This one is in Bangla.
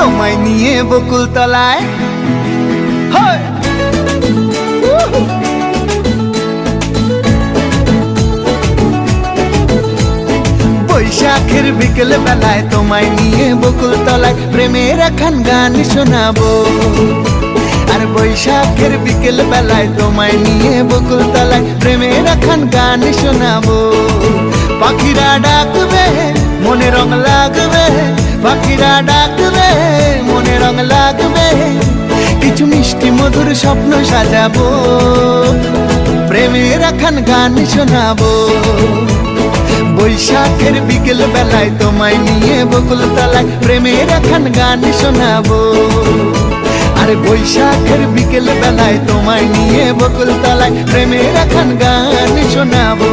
তোমায় নিয়ে বকুল তলায় বৈশাখের বিকেল বেলায় তোমায় নিয়ে বকুল তলায় প্রেমের একখান গান শোনাবো। আর বৈশাখের বিকেল বেলায় তোমায় নিয়ে বকুল তলায় প্রেমের একখান গান শোনাবো। পাখিরা ডাকবে মনে রং লাগবে, পাখিরা ডাকবে মনে রং লাগবে, কিছু মিষ্টি মধুর স্বপ্ন সাজাবো, প্রেমের একখান গান শোনাবো। বৈশাখের বিকেল বেলায় তোমায় নিয়ে বকুল তলায় প্রেমের একখান গান শোনাবো। আরে বৈশাখের বিকেল বেলায় তোমায় নিয়ে বকুল তলায় প্রেমের একখান গান শোনাবো।